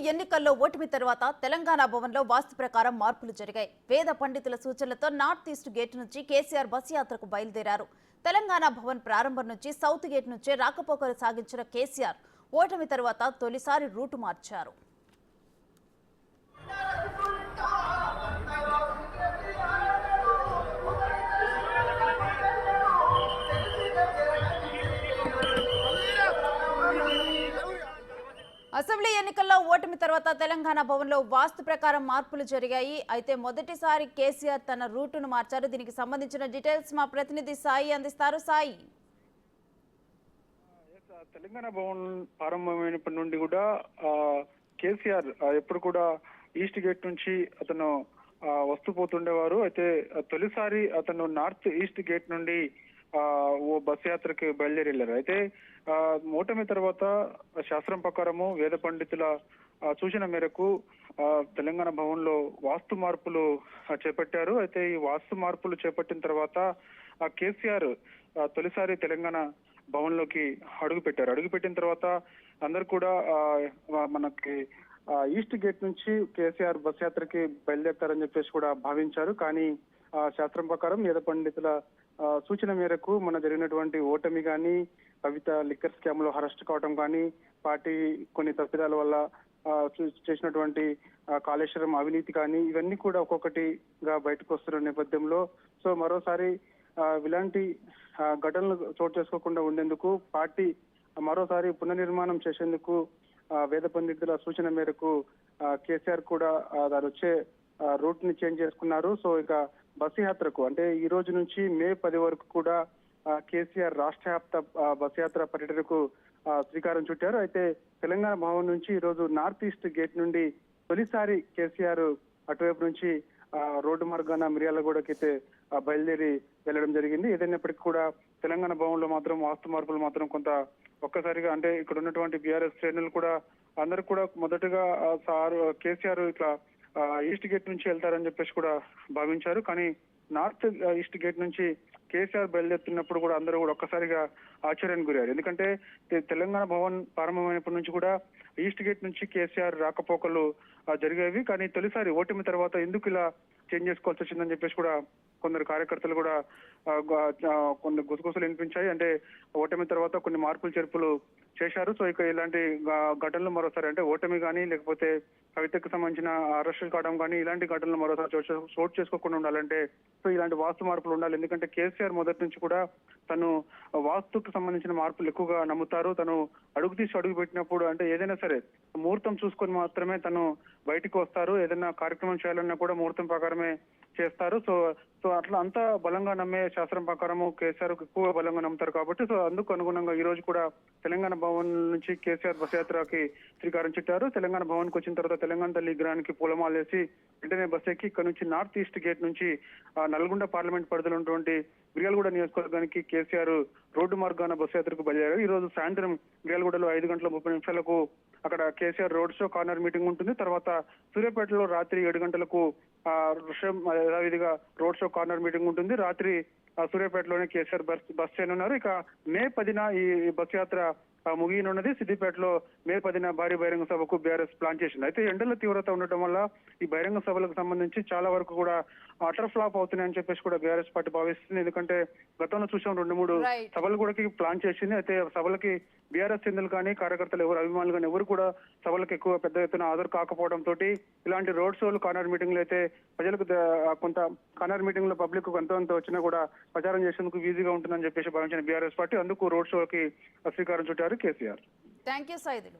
ఎన్నికల్లో ఓటమి తర్వాత తెలంగాణ భవన్లో వాస్తు ప్రకారం మార్పులు జరిగాయి. వేద పండితుల సూచనలతో నార్త్ ఈస్ట్ గేట్ నుంచి కేసీఆర్ బస్ యాత్రకు బయలుదేరారు. తెలంగాణ భవన్ ప్రారంభం నుంచి సౌత్ గేట్ నుంచే రాకపోకలు సాగించిన కేసీఆర్ ఓటమి తర్వాత తొలిసారి రూటు మార్చారు. అసెంబ్లీ ఎన్నికల్లో ఓటమి తర్వాత తెలంగాణ భవన్లో వాస్తు ప్రకారం మార్పులు జరిగాయి. అయితే మొదటిసారి కేసీఆర్ తన రూటును మార్చారు. దీనికి సంబంధించిన డీటెయిల్స్ మా ప్రతినిధి సాయి అందిస్తారు. సాయి, తెలంగాణ భవన్ ప్రారంభమైనప్పటి నుండి కూడా కేసీఆర్ ఎప్పుడు కూడా ఈస్ట్ గేట్ నుంచి అతను వస్తూ పోతుండేవారు. అయితే తొలిసారి అతను నార్త్ ఈస్ట్ గేట్ నుండి ఓ బస్ యాత్రకి బయలుదేరి వెళ్ళారు. అయితే ఓటమి తర్వాత శాస్త్రం ప్రకారము వేద పండితుల సూచన మేరకు తెలంగాణ భవన్ లో వాస్తు మార్పులు చేపట్టారు. అయితే ఈ వాస్తు మార్పులు చేపట్టిన తర్వాత కేసీఆర్ తొలిసారి తెలంగాణ భవన్ లోకి అడుగు పెట్టారు. అడుగు పెట్టిన తర్వాత అందరు కూడా మనకి ఈస్ట్ గేట్ నుంచి కేసీఆర్ బస్ యాత్రకి బయలుదేరతారని చెప్పేసి కూడా భావించారు. కానీ శాస్త్రం ప్రకారం వేద పండితుల సూచన మేరకు మన జరిగినటువంటి ఓటమి కానీ, కవిత లిక్కర్ స్కామ్ లో అరెస్ట్ కావడం కానీ, పార్టీ కొన్ని తప్పిదాల వల్ల చేసినటువంటి కాళేశ్వరం అవినీతి కానీ, ఇవన్నీ కూడా ఒక్కొక్కటిగా బయటకు వస్తున్న నేపథ్యంలో సో మరోసారి ఇలాంటి ఘటనలు చోటు చేసుకోకుండా ఉండేందుకు పార్టీ మరోసారి పునర్నిర్మాణం చేసేందుకు వేద పండితుల సూచన మేరకు కేసీఆర్ కూడా దాని వచ్చే రూట్ ని చేంజ్ చేసుకున్నారు. సో ఇక బస్సు యాత్రకు అంటే ఈ రోజు నుంచి మే 10 వరకు కూడా కేసీఆర్ రాష్ట్ర వ్యాప్త బస్ యాత్ర పర్యటనకు శ్రీకారం చుట్టారు. అయితే తెలంగాణ భవన్ నుంచి ఈ రోజు నార్త్ ఈస్ట్ గేట్ నుండి తొలిసారి కేసీఆర్ అటువైపు నుంచి రోడ్డు మార్గాన మిర్యాలగూడకైతే బయలుదేరి వెళ్ళడం జరిగింది. ఏదైనప్పటికీ కూడా తెలంగాణ భవన్ లో మాత్రం వాస్తు మార్పులు మాత్రం కొంత ఒక్కసారిగా అంటే ఇక్కడ ఉన్నటువంటి బీఆర్ఎస్ శ్రేణులు కూడా అందరు కూడా మొదటగా కేసీఆర్ ఇట్లా ఈస్ట్ గేట్ నుంచి వెళ్తారని చెప్పేసి కూడా భావించారు. కానీ నార్త్ ఈస్ట్ గేట్ నుంచి కేసీఆర్ బయలుదేరుతున్నప్పుడు కూడా అందరూ కూడా ఒక్కసారిగా ఆశ్చర్యానికి గురయ్యారు. ఎందుకంటే తెలంగాణ భవన్ ప్రారంభమైనప్పటి నుంచి కూడా ఈస్ట్ గేట్ నుంచి కేసీఆర్ రాకపోకలు జరిగేవి. కానీ తొలిసారి ఓటమి తర్వాత ఎందుకు ఇలా చేంజ్ చేసుకోవాల్సి వచ్చిందని చెప్పేసి కూడా కొందరు కార్యకర్తలు కూడా కొన్ని గుసగుసలు వినిపించాయి. అంటే ఓటమి తర్వాత కొన్ని మార్పులు చేర్పులు చేశారు. సో ఇక ఇలాంటి ఘటనలు మరోసారి అంటే ఓటమి కానీ లేకపోతే కవితకు సంబంధించిన అరెస్టులు కావడం కానీ ఇలాంటి ఘటనలు మరోసారి చోటు చేసుకోకుండా ఉండాలంటే సో ఇలాంటి వాస్తు మార్పులు ఉండాలి. ఎందుకంటే కేసీఆర్ మొదటి నుంచి కూడా తను వాస్తుకు సంబంధించిన మార్పులు ఎక్కువగా నమ్ముతారు. తను అడుగు తీసి అడుగు పెట్టినప్పుడు అంటే ఏదైనా సరే ముహూర్తం చూసుకొని మాత్రమే తను బయటికి వస్తారు. ఏదైనా కార్యక్రమం చేయాలన్నా కూడా ముహూర్తం ప్రకారమే చేస్తారు. సో అట్లా అంతా బలంగా నమ్మే శాస్త్రం ప్రకారము కేసీఆర్ ఎక్కువ బలంగా నమ్ముతారు కాబట్టి సో అందుకు అనుగుణంగా ఈ రోజు కూడా తెలంగాణ భవన్ నుంచి కేసీఆర్ బస్ యాత్రకి శ్రీకారం చుట్టారు. తెలంగాణ భవన్ కు వచ్చిన తర్వాత తెలంగాణ తల్లి విగ్రహానికి పూలమాలేసి వెంటనే బస్ ఎక్కి ఇక్కడ నుంచి నార్త్ ఈస్ట్ గేట్ నుంచి నల్గొండ పార్లమెంట్ పరిధిలో ఉన్నటువంటి మిర్యాలగూడ నియోజకవర్గానికి కేసీఆర్ రోడ్డు మార్గాన బస్ యాత్రకు బయలుదేరారు. ఈ రోజు సాయంత్రం మిర్యాలగూడలో 5:30 అక్కడ KCR road show corner meeting ఉంటుంది. తర్వాత సూర్యాపేటలో రాత్రి 7 గంటలకు యథావిధిగా రోడ్ షో కార్నర్ మీటింగ్ ఉంటుంది. రాత్రి సూర్యాపేటలోనే కేసీఆర్ బస్ చేయనున్నారు. ఇక మే 10న ఈ బస్ యాత్ర ముగియనున్నది. సిద్దిపేటలో మే 10న భారీ బహిరంగ సభకు బీఆర్ఎస్ ప్లాన్ చేసింది. అయితే ఎండల తీవ్రత ఉండటం వల్ల ఈ బహిరంగ సభలకు సంబంధించి చాలా వరకు కూడా అటర్ ఫ్లాప్ అవుతున్నాయని చెప్పేసి కూడా బీఆర్ఎస్ పార్టీ భావిస్తుంది. ఎందుకంటే గతంలో చూసాం 2-3 సభలు కూడా ప్లాన్ చేసింది. అయితే సభలకి బీఆర్ఎస్ చెందులు కానీ కార్యకర్తలు ఎవరు అభిమానులు కానీ ఎవరు కూడా సభలకు ఎక్కువ పెద్ద ఎత్తున హాజరు కాకపోవడం తోటి ఇలాంటి రోడ్ షోలు కార్నర్ మీటింగ్లు అయితే ప్రజలకు కొంత కార్నర్ మీటింగ్ లో పబ్లిక్ కొంత వచ్చినా కూడా ప్రచారం చేసేందుకు ఈజీగా ఉంటుందని చెప్పేసి భావించిన బీఆర్ఎస్ పార్టీ అందుకు రోడ్ షోకి శ్రీకారం చుట్టారు కేసీఆర్. Thank you Saidulu.